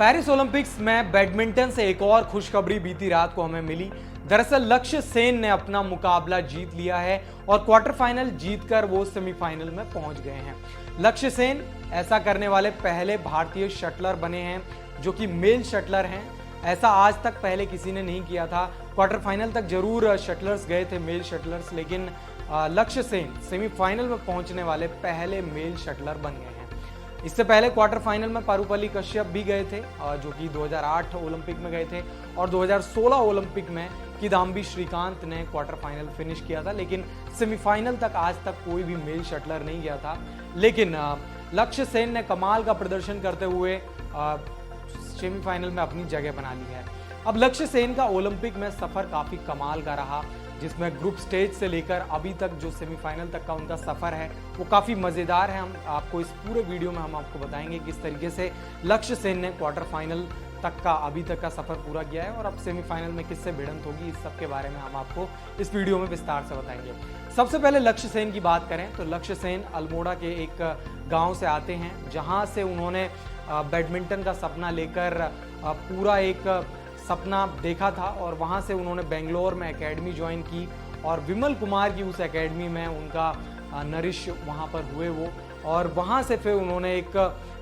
Paris Olympics में badminton से एक और खुशखबरी बीती रात को हमें मिली। दरअसल लक्ष्य सेन ने अपना मुकाबला जीत लिया है और क्वार्टर फाइनल जीतकर वो सेमीफाइनल में पहुंच गए हैं। लक्ष्य सेन ऐसा करने वाले पहले भारतीय शटलर बने हैं जो कि मेल शटलर हैं। ऐसा आज तक पहले किसी ने नहीं किया था। क्वार्टर फाइनल तक जरूर शटलर्स गए थे, मेल शटलर्स, लेकिन लक्ष्य सेन सेमीफाइनल में पहुंचने वाले पहले मेल शटलर बन गए हैं। इससे पहले क्वार्टर फाइनल में पारुपल्ली कश्यप भी गए थे, जो कि 2008 ओलंपिक में गए थे, और 2016 ओलंपिक में किदाम्बी श्रीकांत ने क्वार्टर फाइनल फिनिश किया था। लेकिन सेमीफाइनल तक आज तक कोई भी मेल शटलर नहीं गया था। लेकिन लक्ष्य सेन ने कमाल का प्रदर्शन करते हुए सेमीफाइनल में अपनी जगह बना ली है। अब लक्ष्य सेन का ओलंपिक में सफर काफी कमाल का रहा, जिसमें ग्रुप स्टेज से लेकर अभी तक जो सेमीफाइनल तक का उनका सफर है वो काफी मजेदार है। हम आपको इस पूरे वीडियो में हम आपको बताएंगे किस तरीके से लक्ष्य सेन ने क्वार्टर फाइनल तक का अभी तक का सफर पूरा किया है और अब सेमीफाइनल में किससे भिड़ंत होगी, इस सब के बारे में हम आपको इस वीडियो में विस्तार से बताएंगे। सबसे पहले लक्ष्य सेन की बात करें तो लक्ष्य सेन अल्मोड़ा के एक गांव से आते हैं, जहां से उन्होंने बैडमिंटन का सपना लेकर पूरा एक सपना देखा था और वहां से उन्होंने बेंगलोर में एकेडमी ज्वाइन की और विमल कुमार की उस एकेडमी में उनका नरिश वहां पर हुए वो, और वहां से फिर उन्होंने एक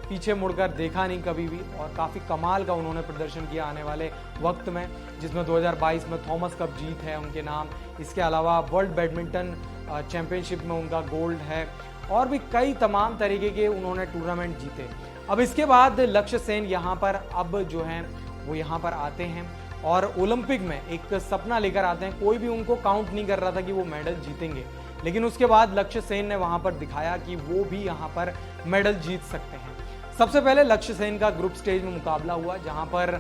पीछे मुड़कर देखा नहीं कभी भी और काफ़ी कमाल का उन्होंने प्रदर्शन किया आने वाले वक्त में, जिसमें 2022 में थॉमस कप जीत है उनके नाम। इसके अलावा वर्ल्ड बैडमिंटन चैंपियनशिप में उनका गोल्ड है और भी कई तमाम तरीके के उन्होंने टूर्नामेंट जीते। अब इसके बाद लक्ष्य सेन यहाँ पर अब जो है वो यहाँ पर आते हैं और ओलंपिक में एक सपना लेकर आते हैं। कोई भी उनको काउंट नहीं कर रहा था कि वो मेडल जीतेंगे, लेकिन उसके बाद लक्ष्य सेन ने वहां पर दिखाया कि वो भी यहाँ पर मेडल जीत सकते हैं। सबसे पहले लक्ष्य सेन का ग्रुप स्टेज में मुकाबला हुआ, जहां पर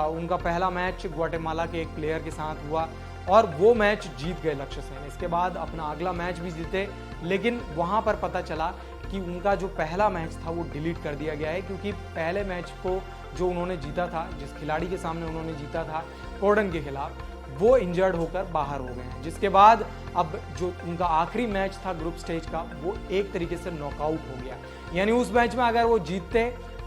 उनका पहला मैच ग्वाटेमाला के एक प्लेयर के साथ हुआ और वो मैच जीत गए लक्ष्य सेन। इसके बाद अपना अगला मैच भी जीते, लेकिन वहां पर पता चला कि उनका जो पहला मैच था वो डिलीट कर दिया गया है, क्योंकि पहले मैच को जो उन्होंने जीता था, जिस खिलाड़ी के सामने उन्होंने जीता था कोर्डन के खिलाफ, वो इंजर्ड होकर बाहर हो गए हैं। जिसके बाद अब जो उनका आखिरी मैच था ग्रुप स्टेज का वो एक तरीके से नॉकआउट हो गया। यानी उस मैच में अगर वो जीतते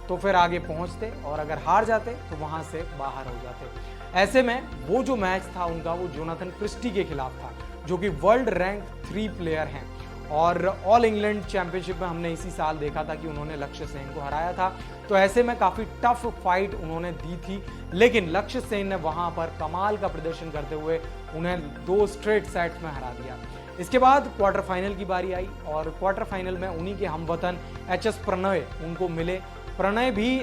तो फिर आगे पहुंचते और अगर हार जाते तो वहां से बाहर हो जाते। ऐसे में वो जो मैच था उनका वो जोनाथन क्रिस्टी के खिलाफ था, जो कि वर्ल्ड रैंक 3 प्लेयर हैं और ऑल इंग्लैंड चैंपियनशिप में हमने इसी साल देखा था कि उन्होंने लक्ष्य सेन को हराया था। तो ऐसे में काफी टफ फाइट उन्होंने दी थी, लेकिन लक्ष्य सेन ने वहां पर कमाल का प्रदर्शन करते हुए उन्हें 2 स्ट्रेट सेट्स में हरा दिया। इसके बाद क्वार्टर फाइनल की बारी आई और क्वार्टर फाइनल में उन्हीं के हमवतन एच.एस. प्रणय उनको मिले। प्रणय भी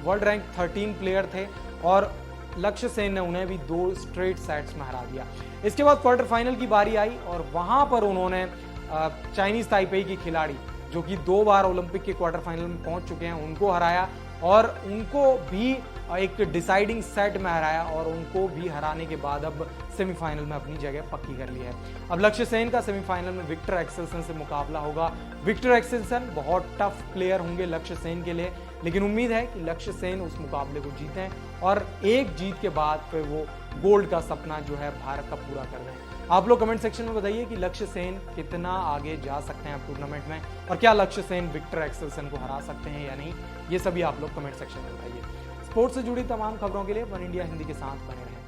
वर्ल्ड रैंक 13 प्लेयर थे और लक्ष्य सेन ने उन्हें भी 2 स्ट्रेट सेट्स में हरा दिया। इसके बाद क्वार्टर फाइनल की बारी आई और वहां पर उन्होंने चाइनीज ताइपेई की खिलाड़ी, जो कि 2 बार ओलंपिक के क्वार्टर फाइनल में पहुंच चुके हैं, उनको हराया और उनको भी एक डिसाइडिंग सेट में हराया और उनको भी हराने के बाद अब सेमीफाइनल में अपनी जगह पक्की कर ली है। अब लक्ष्य सेन का सेमीफाइनल में विक्टर एक्सेल्सन से मुकाबला होगा। विक्टर एक्सेल्सन बहुत टफ प्लेयर होंगे लक्ष्य सेन के लिए, लेकिन उम्मीद है कि लक्ष्य सेन उस मुकाबले को जीतें और एक जीत के बाद फिर वो गोल्ड का सपना जो है भारत का पूरा कर दें। आप लोग कमेंट सेक्शन में बताइए कि लक्ष्य सेन कितना आगे जा सकते हैं टूर्नामेंट में और क्या लक्ष्य सेन विक्टर एक्सेल्सन को हरा सकते हैं या नहीं। ये सभी आप लोग कमेंट सेक्शन में बताइए। स्पोर्ट्स से जुड़ी तमाम खबरों के लिए वन इंडिया हिंदी के साथ बने रहें।